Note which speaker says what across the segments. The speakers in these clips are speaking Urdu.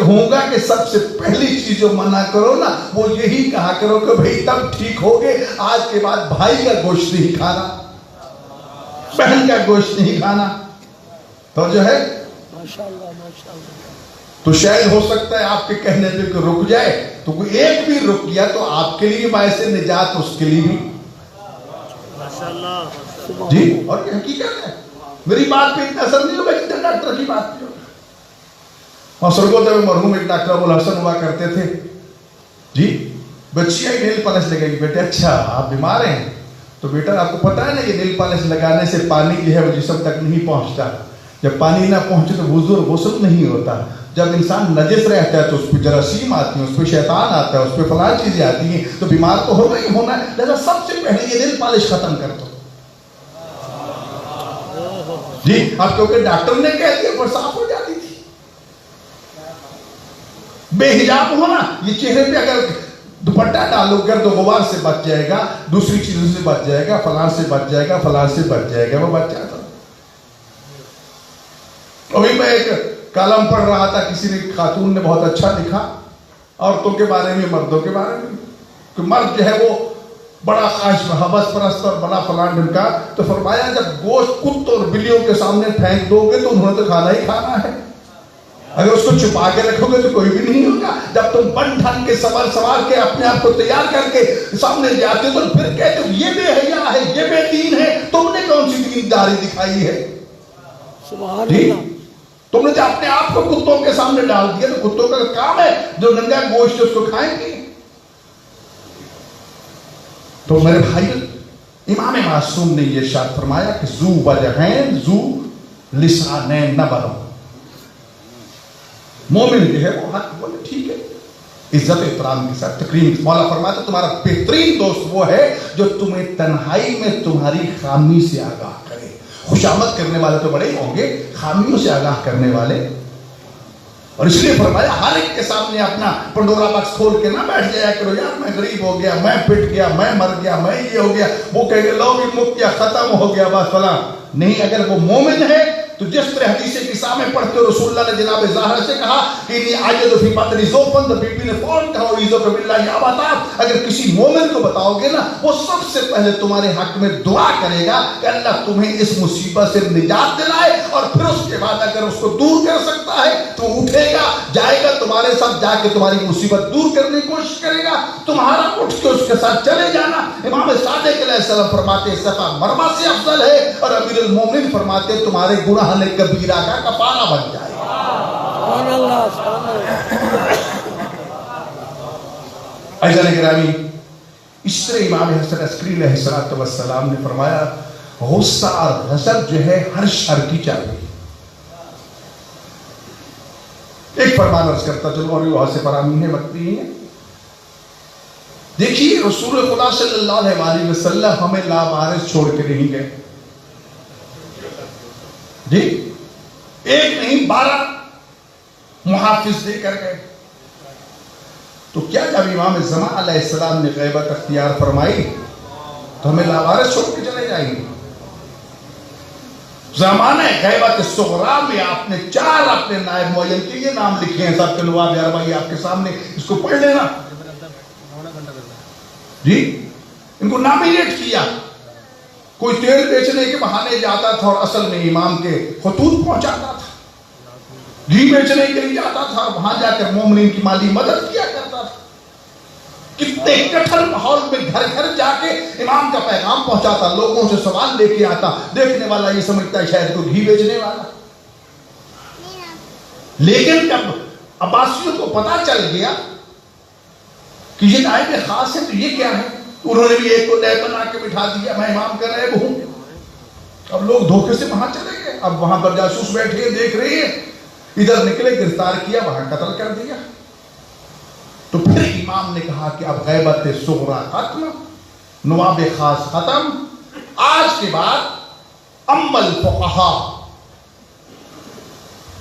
Speaker 1: ہوں گا کہ سب سے پہلی چیز جو منع کرو نا وہ یہی کہا کرو کہ بھئی تب ٹھیک ہوگے، آج کے بعد بھائی کا گوشت نہیں کھانا، بہن کا گوشت نہیں کھانا. تو جو ہے تو شاید ہو سکتا ہے آپ کے کہنے پہ کہ رک جائے، تو کوئی ایک بھی رک گیا تو آپ کے لیے باعث نجات، اس کے لیے بھی. جی اور یہ حقیقت ہے، میری بات پہ اتنا اثر نہیں ہوگا جتنا ڈاکٹر کی بات پہ ہوگا. اور سرگودا میں مرحوم ایک ڈاکٹر ابو الحسن ہوا کرتے تھے. جی بچیاں نیل پالش لگے گی. بیٹے اچھا آپ بیمار ہیں تو بیٹا آپ کو پتا ہے نا کہ نیل پالش لگانے سے پانی جو ہے وہ جسم تک نہیں پہنچتا، جب پانی نہ پہنچے تو وضو اور غسل نہیں ہوتا. جب انسان نجس رہتا ہے تو اس پہ جراثیم آتی ہیں، اس پہ شیطان آتا ہے، اس پہ فلاں چیزیں آتی ہیں، تو بیمار تو ہونا ہی ہونا ہے. لہذا سب سے پہلے یہ نیل پالش ختم کر دو. جی اب کیونکہ ڈاکٹر نے کہہ دیا پر صاف ہو جاتی تھی. بے حجاب ہونا، یہ چہرے پہ اگر دوپٹہ ڈالو گرد و غبار سے بچ جائے گا، دوسری چیزوں سے بچ جائے گا، فلاں سے بچ جائے گا، فلاں سے بچ جائے گا، وہ بچ جاتا. ابھی میں ایک کالم پڑھ رہا تھا، کسی نے خاتون نے بہت اچھا لکھا عورتوں کے بارے میں، مردوں کے بارے میں، کہ مرد جو ہے وہ بڑا خواہش حوث پرست اور بڑا فلاں ڈھنگ کا. تو فرمایا جب گوشت کتوں اور بلیوں کے سامنے پھینک دو گے تو انہوں نے تو کھانا ہی کھانا ہے، اگر اس کو چھپا کے رکھو گے تو کوئی بھی نہیں ہوگا. جب تم بن ٹھن کے سوار کے اپنے آپ کو تیار کر کے سامنے جاتے ہو تو پھر کہتے ہو یہ بے حیا ہے، یہ بے دین ہے. تم نے کون سی دینداری دکھائی ہے؟ سبحان اللہ. تم نے جو اپنے آپ کو کتوں کے سامنے ڈال دیا، تو کتوں کا کام ہے جو ننگا گوشت اس کو کھائیں گے. تو میرے بھائی امام معصوم نے یہ ارشاد فرمایا کہ ذو وجہین ذو لسانین نہ بنو. مومن جو ہے وہ حق بولے ٹھیک ہے، عزت احترام کے ساتھ تکریم. مولا فرماتا تمہارا بہترین دوست وہ ہے جو تمہیں تنہائی میں تمہاری خامی سے آگاہ کرے. خوشامد کرنے والے تو بڑے ہوں گے، خامیوں سے آگاہ کرنے والے. اور اس لیے فرمایا ہر ایک کے سامنے اپنا پنڈورا باکس کھول کے نہ بیٹھ جایا کرو، یار میں غریب ہو گیا، میں پٹ گیا، میں مر گیا، میں یہ ہو گیا، وہ کہیں گے لو بھی مک گیا، ختم ہو گیا بس فلاں. نہیں، اگر وہ مومن ہے تو جس طرح حدیث قصہ میں پڑھتے ہو رسول اللہ نے جناب زہرا سے کہا کہ انی عجد فی بطنی ذوفن، تو بی بی نے فوراً کہا اعوذ باللہ یا بتا. اگر کسی مومن کو بتاؤ گے نا وہ سب سے پہلے تمہارے حق میں دعا کرے گا کہ اللہ تمہیں اس مصیبت سے نجات دلائے، اور پھر اس کے بعد اگر اس کو دور کر سکتا ہے تو اٹھے گا، جائے گا تمہارے ساتھ، جا کے تمہاری مصیبت دور کرنے کی کوشش کرے گا. تمہارا اٹھ کے اس کے ساتھ چلے جانا. امام صادق علیہ السلام فرماتے صفا مرمہ سے افضل ہے، اور امیر المومنین فرماتے تمہارے گناہ کبیرہ کا کفارہ بن جائے. سبحان اللہ سبحان اللہ. عزیزان گرامی، اس طرح امام حسن عسکری علیہ السلام نے فرمایا غصہ اور غضب جو ہے ہر شر کی چابی. ایک فرمان عرض کرتا چلو اور وہاں سے فرامین ہے، وقت نہیں ہے. دیکھیے رسول خدا صلی اللہ علیہ وسلم ہمیں لامعارض چھوڑ کے نہیں گئے. جی ایک نہیں 12 محافظ دے کر گئے. تو کیا جب امام زمان علیہ السلام نے غیبت اختیار فرمائی تو ہمیں لاوارث چھوڑ کے چلے جائیں گے؟ زمانہ غیبت صغریٰ میں آپ نے 4 اپنے نائب معین کے یہ نام لکھے ہیں، سب کے نواب اربعی آپ کے سامنے، اس کو پڑھ لینا. جی ان کو نامینیٹ کیا. کوئی تیل بیچنے کے بہانے جاتا تھا اور اصل میں امام کے خطوط پہنچاتا تھا. گھی بیچنے کے لیے جاتا تھا اور وہاں جا کر مومنین کی مالی مدد کیا کرتا تھا. کتنے کٹھن ماحول میں گھر گھر جا کے امام کا پیغام پہنچاتا، لوگوں سے سوال لے کے آتا. دیکھنے والا یہ سمجھتا ہے شاید کوئی گھی بیچنے والا. لیکن جب عباسیوں کو پتا چل گیا کہ یہ نائب خاص ہے تو یہ کیا ہے، انہوں نے بھی ایک کو نائب بنا کے بٹھا دیا، میں امام کا نائب ہوں. اب لوگ دھوکے سے وہاں چلے گئے. اب وہاں پر جاسوس بیٹھے ہیں، دیکھ رہے ہیں، ادھر نکلے، گرفتار کیا، وہاں قتل کر دیا. تو پھر امام نے کہا کہ اب غیبت صغریٰ ختم، نواب خاص ختم. آج کے بعد اما الفقہاء،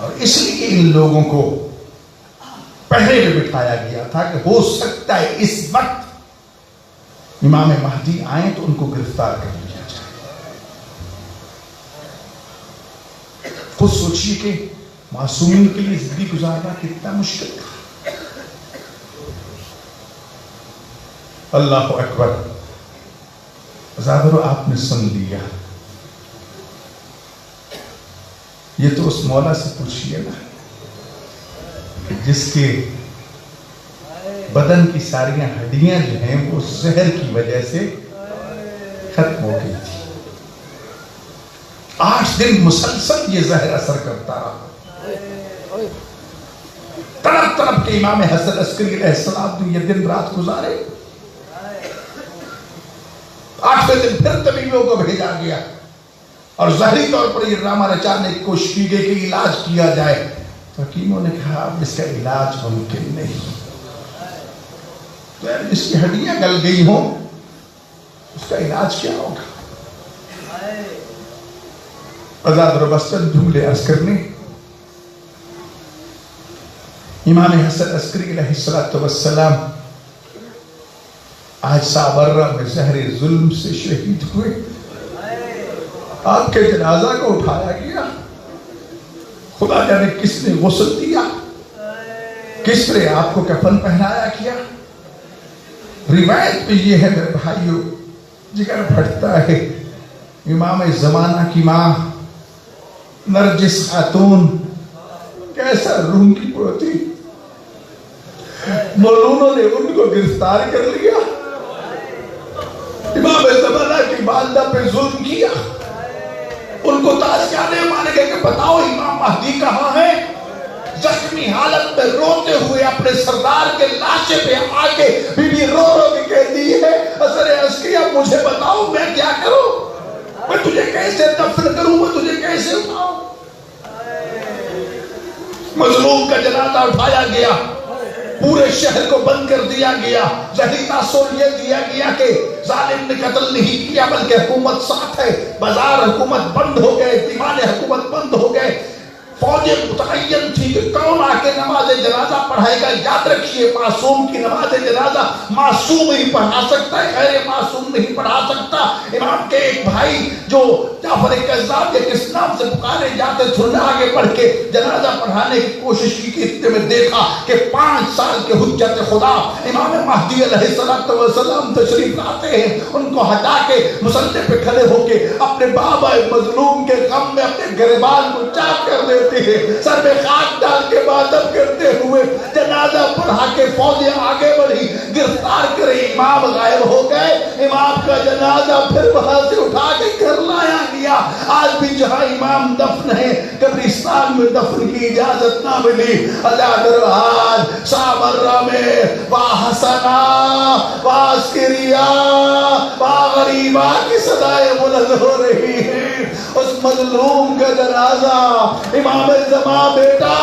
Speaker 1: اور اس لیے ان لوگوں کو پہرے میں بٹھایا گیا تھا کہ ہو سکتا ہے اس وقت امام مہدی آئیں تو ان کو گرفتار کر لیا جائے. خود سوچیے کہ معصومین کے لیے زندگی گزارنا کتنا مشکل تھا. اللہ اکبر. عزادرو آپ نے سن لیا. یہ تو اس مولا سے پوچھئے نا جس کے بدن کی ساری ہڈیاں جو ہیں وہ زہر کی وجہ سے ختم ہو گئی تھی. 8 دن مسلسل یہ زہر اثر کرتا رہا. تڑپ تڑپ کے امام حسن عسکری علیہ السلام نے یہ دن رات گزارے. 8ویں دن پھر طبیبوں کو بھیجا گیا اور ظاہری طور پر یہ ڈرامہ رچانے کی کوشش کی گئی کہ علاج کیا جائے. تو حکیموں نے کہا اب اس کا علاج ممکن نہیں. جس کی ہڈیاں گل گئی ہوں اس کا علاج کیا ہوگا؟ آزاد ربستن جملے عرض کرنے امام حسن عسکری علیہ السلام آج سابرہ میں زہر ظلم سے شہید ہوئے. آپ کے جنازہ کو اٹھایا گیا. خدا جانے کس نے غسل دیا, کس نے آپ کو کفن پہنایا کیا. روایت میں یہ ہے میرے بھائیو, جگر پھٹتا ہے. امام زمانہ کی ماں نرجس خاتون کیسا روم کی پڑتی, مولونوں نے ان کو گرفتار کر لیا. امام زمانہ کی والدہ پہ ظلم کیا. ان کو تازیانے مانے گئے کہ بتاؤ امام مہدی کہاں ہے. زخمی حالت میں روتے ہوئے اپنے سردار کے لاشے پہ آکے بی بی رو رو کے کہتی ہے حسن عسکری اب مجھے بتاؤ میں کیا کروں, میں تجھے کیسے دفن کروں, میں تجھے کیسے اٹھاؤں. مظلوم کا جنازہ اٹھایا گیا, پورے شہر کو بند کر دیا گیا. ظاہری تاثر یہ دیا گیا کہ ظالم نے قتل نہیں کیا بلکہ حکومت ساتھ ہے. بازار حکومت بند ہو گئے, دیوانے حکومت بند ہو گئے. فوجیں متعین تھی کہ کون آ کے نماز جنازہ پڑھائے گا. یاد رکھیے معصوم کی نماز جنازہ معصوم ہی پڑھا سکتا ہے, غیر معصوم نہیں پڑھا سکتا. امام کے ایک بھائی جو جعفر کذاب کے کس نام سے پکارے جاتے تھے, آگے بڑھ کے جنازہ پڑھانے کی کوشش کی کہ اتنے میں دیکھا کہ 5 سال کے حجت خدا امام مہدی علیہ السلام تشریف لاتے ہیں. ان کو ہٹا کے مسلح پہ کھڑے ہو کے اپنے بابا مظلوم کے غم میں اپنے گریبان کو چاک کر دیتے ہیں. سر میں خاک ڈال کے ماتم کرتے ہوئے جنازہ پڑھا کے فوجیں آگے بڑھی, گرفتار کرے. امام غائب ہو گئے. امام کا جنازہ پھر وہاں سے اٹھا کے گھر لایا گیا. آج بھی جہاں امام دفن ہے قبرستان میں دفن کی اجازت نہ ملی. آج سامرہ میں حسنا عسکریہ غریبہ کی صدائیں بلند ہو رہی ہیں. اس مظلوم کا جنازہ امام زمان بیٹا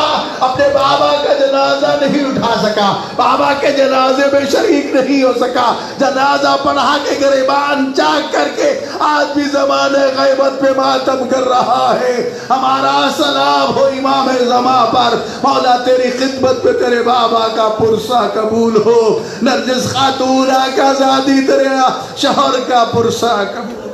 Speaker 1: اپنے بابا کا جنازہ نہیں اٹھا سکا, بابا کے جنازے میں شریک نہیں ہو سکا. جنازہ پڑھا کے گریبان چاک کر کے آج بھی زمانے غیبت پہ ماتم کر رہا ہے. ہمارا سلام ہو امام زمان پر. مولا تیری خدمت پہ تیرے بابا کا پرسہ قبول ہو. نرجس خاتون کا زادی تیرے شوہر کا پرسہ قبول.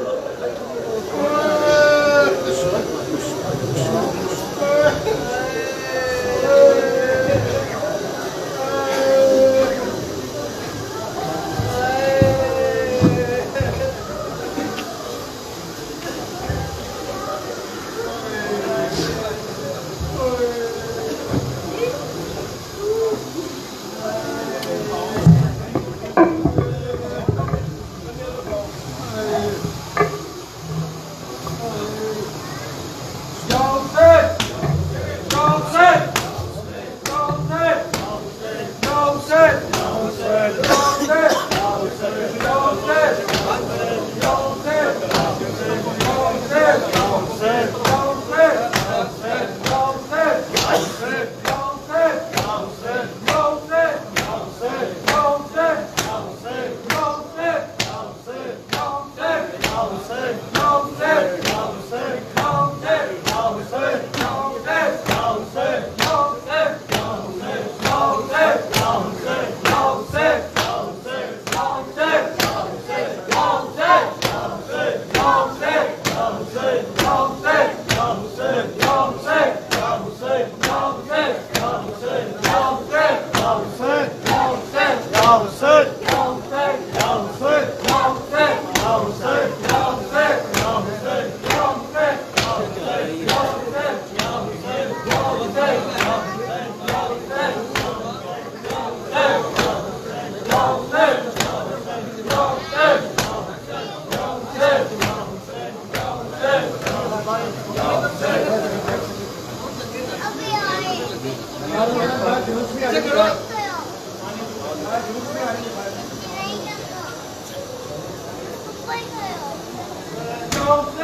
Speaker 2: Don't